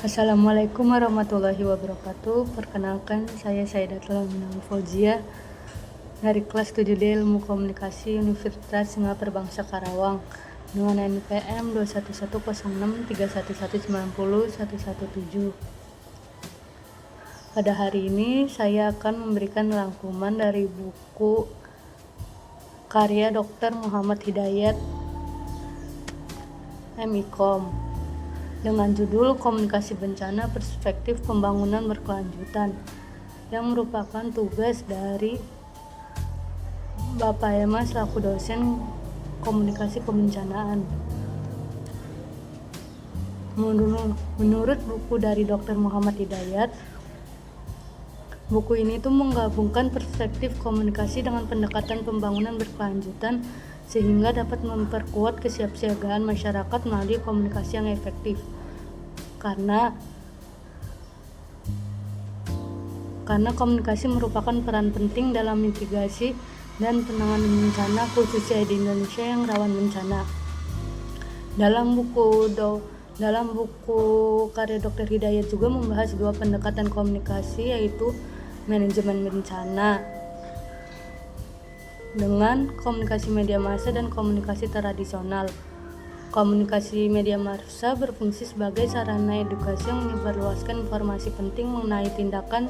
Assalamualaikum warahmatullahi wabarakatuh. Perkenalkan, saya Saidatul Aminah Fauzia dari kelas 7D Ilmu Komunikasi Universitas Singapura Bangsa Karawang dengan NPM 2110631190117. Pada hari ini saya akan memberikan rangkuman dari buku karya Dr. Muhammad Hidayat MIKOM dengan judul Komunikasi Bencana Perspektif Pembangunan Berkelanjutan, yang merupakan tugas dari Bapak Ema selaku dosen komunikasi kebencanaan. Menurut buku dari Dr. Muhammad Hidayat, buku ini menggabungkan perspektif komunikasi dengan pendekatan pembangunan berkelanjutan sehingga dapat memperkuat kesiapsiagaan masyarakat melalui komunikasi yang efektif. Karena komunikasi merupakan peran penting dalam mitigasi dan penanganan bencana, khususnya di Indonesia yang rawan bencana. Dalam buku karya Dr. Hidayat juga membahas dua pendekatan komunikasi, yaitu manajemen bencana dengan komunikasi media massa dan komunikasi tradisional. Komunikasi media massa berfungsi sebagai sarana edukasi yang menyebarluaskan informasi penting mengenai tindakan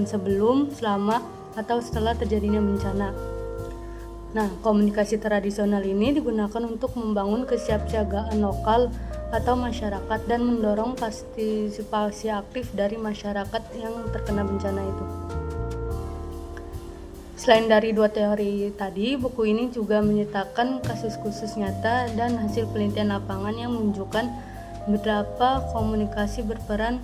sebelum, selama, atau setelah terjadinya bencana. Nah, komunikasi tradisional ini digunakan untuk membangun kesiapsiagaan lokal atau masyarakat dan mendorong partisipasi aktif dari masyarakat yang terkena bencana itu. Selain dari dua teori tadi, buku ini juga menyertakan kasus khusus nyata dan hasil penelitian lapangan yang menunjukkan betapa komunikasi berperan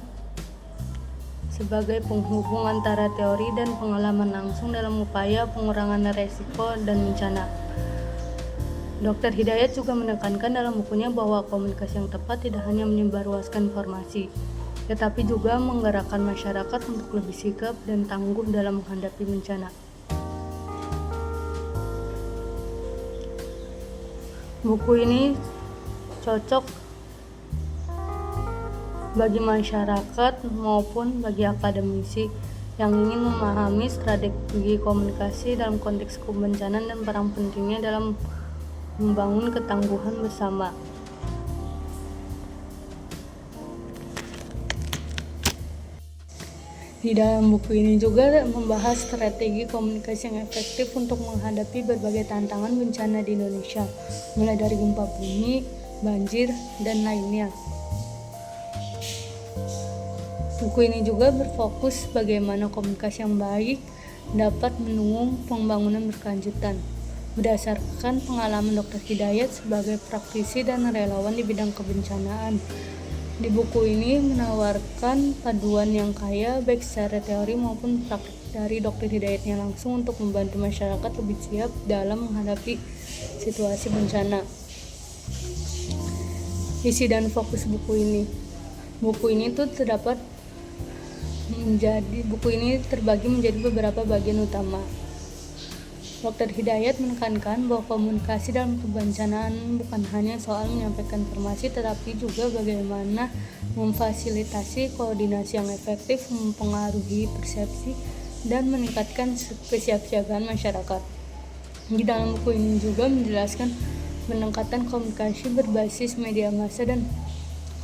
sebagai penghubung antara teori dan pengalaman langsung dalam upaya pengurangan resiko dan bencana. Dr. Hidayat juga menekankan dalam bukunya bahwa komunikasi yang tepat tidak hanya menyebarluaskan informasi, tetapi juga menggerakkan masyarakat untuk lebih sigap dan tangguh dalam menghadapi bencana. Buku ini cocok bagi masyarakat maupun bagi akademisi yang ingin memahami strategi komunikasi dalam konteks kebencanaan dan peran pentingnya dalam membangun ketangguhan bersama. Di dalam buku ini juga membahas strategi komunikasi yang efektif untuk menghadapi berbagai tantangan bencana di Indonesia, mulai dari gempa bumi, banjir, dan lainnya. Buku ini juga berfokus bagaimana komunikasi yang baik dapat mendukung pembangunan berkelanjutan. Berdasarkan pengalaman Dr. Hidayat sebagai praktisi dan relawan di bidang kebencanaan, di buku ini menawarkan paduan yang kaya baik secara teori maupun praktik dari Dr. Hidayatnya langsung untuk membantu masyarakat lebih siap dalam menghadapi situasi bencana. Isi dan fokus buku ini. Buku ini terbagi menjadi beberapa bagian utama. Dr. Hidayat menekankan bahwa komunikasi dalam kebencanaan bukan hanya soal menyampaikan informasi, tetapi juga bagaimana memfasilitasi koordinasi yang efektif, mempengaruhi persepsi, dan meningkatkan kesiapsiagaan masyarakat. Di dalam buku ini juga menjelaskan pendekatan komunikasi berbasis media massa dan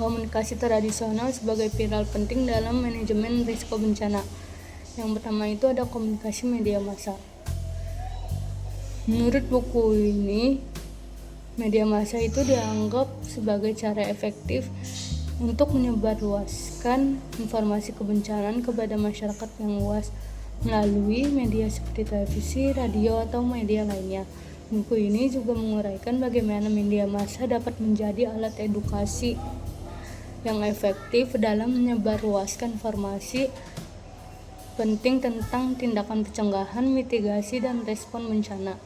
komunikasi tradisional sebagai pilar penting dalam manajemen risiko bencana. Yang pertama itu ada komunikasi media massa. Menurut buku ini, media massa itu dianggap sebagai cara efektif untuk menyebarluaskan informasi kebencanaan kepada masyarakat yang luas melalui media seperti televisi, radio, atau media lainnya. Buku ini juga menguraikan bagaimana media massa dapat menjadi alat edukasi yang efektif dalam menyebarluaskan informasi penting tentang tindakan pencegahan, mitigasi, dan respon bencana.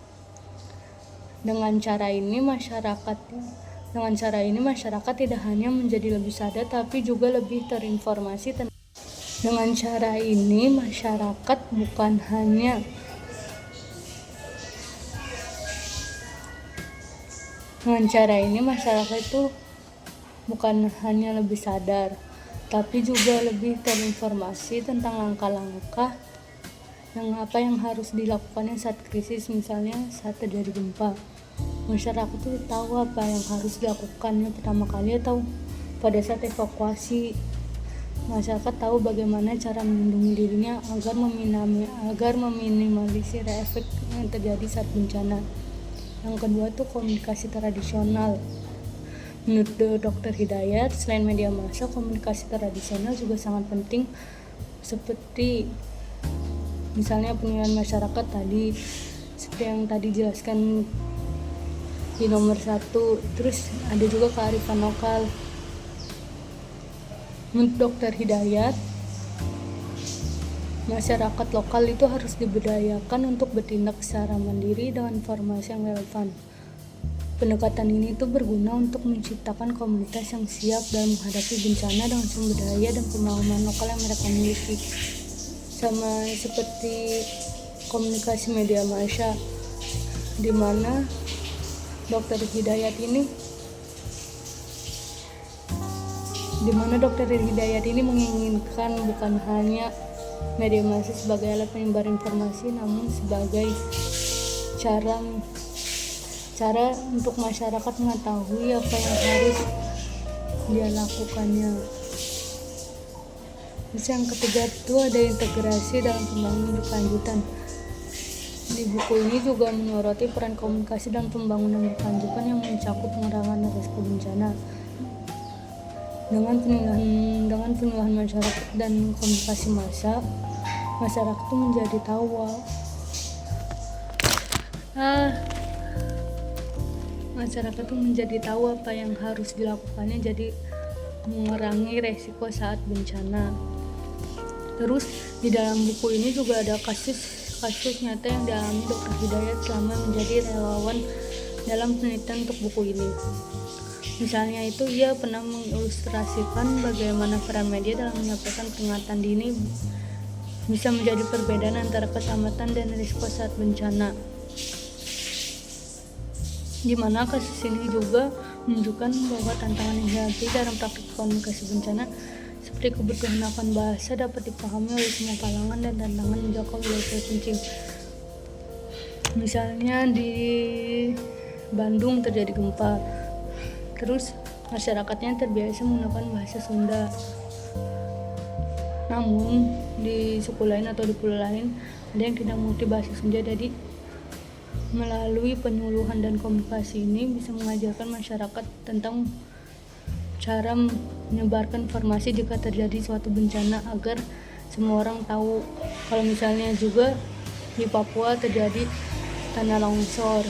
Dengan cara ini masyarakat tidak hanya menjadi lebih sadar tapi juga lebih terinformasi. Dengan cara ini masyarakat itu bukan hanya lebih sadar, tapi juga lebih terinformasi tentang langkah-langkah yang harus dilakukannya saat krisis, misalnya saat terjadi gempa. Masyarakat tuh tahu apa yang harus dilakukannya pertama kali atau pada saat evakuasi. Masyarakat tahu bagaimana cara melindungi dirinya agar meminimalisir efek yang terjadi saat bencana. Yang kedua tuh komunikasi tradisional. Menurut Dr. Hidayat, selain media massa, komunikasi tradisional juga sangat penting, seperti misalnya penilaian masyarakat tadi, seperti yang tadi jelaskan di nomor 1. Terus ada juga kearifan lokal. Menurut Dr. Hidayat, masyarakat lokal itu harus diberdayakan untuk bertindak secara mandiri dengan informasi yang relevan. Pendekatan ini tuh berguna untuk menciptakan komunitas yang siap dalam menghadapi bencana dengan sumber daya dan pemahaman lokal yang mereka miliki. Sama seperti komunikasi media massa, di mana Dr. Hidayat ini menginginkan bukan hanya media massa sebagai alat penyebar informasi, namun sebagai cara untuk masyarakat mengetahui apa yang harus dia lakukannya. Terus yang ketiga itu ada integrasi dalam pembangunan berkelanjutan. Di buku ini juga menyoroti peran komunikasi dalam pembangunan berkelanjutan yang mencakup pengurangan risiko bencana. Dengan penilaian masyarakat dan komunikasi massa, masyarakat itu menjadi tahu apa yang harus dilakukannya, jadi mengurangi resiko saat bencana. Terus di dalam buku ini juga ada kasus nyata yang dialami Dr. Hidayat selama menjadi relawan dalam penelitian untuk buku ini. Misalnya itu ia pernah mengilustrasikan bagaimana peran media dalam menyampaikan peringatan dini bisa menjadi perbedaan antara keselamatan dan risiko saat bencana. Di mana kasus ini juga menunjukkan bahwa tantangan yang dihadapi dalam praktik komunikasi bencana seperti kebutuhan akan bahasa dapat dipahami oleh semua kalangan dan tantangan menjaga wilayah terpencil. Misalnya di Bandung terjadi gempa, terus masyarakatnya terbiasa menggunakan bahasa Sunda. Namun di suku lain atau di pulau lain ada yang tidak mengerti bahasa Sunda, jadi melalui penyuluhan dan komunikasi ini bisa mengajarkan masyarakat tentang cara menyebarkan informasi jika terjadi suatu bencana agar semua orang tahu. Kalau misalnya juga di Papua terjadi tanah longsor,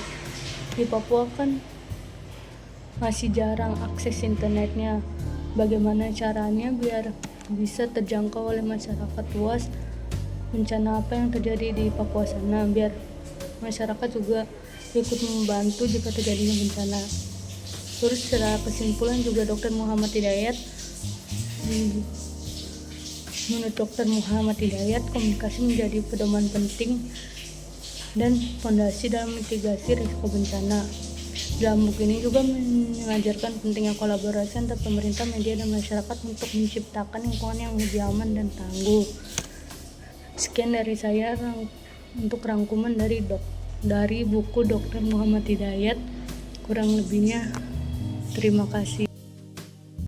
di Papua kan masih jarang akses internetnya. Bagaimana caranya biar bisa terjangkau oleh masyarakat luas bencana apa yang terjadi di Papua sana, biar masyarakat juga ikut membantu jika terjadinya bencana. Terus secara kesimpulan juga Dr. Muhammad Hidayat, menurut Dr. Muhammad Hidayat, komunikasi menjadi pedoman penting dan fondasi dalam mitigasi risiko bencana. Dalam buku ini juga mengajarkan pentingnya kolaborasi antar pemerintah, media, dan masyarakat untuk menciptakan lingkungan yang lebih aman dan tangguh. Sekian dari saya untuk rangkuman dari buku Dr. Muhammad Hidayat. Kurang lebihnya terima kasih.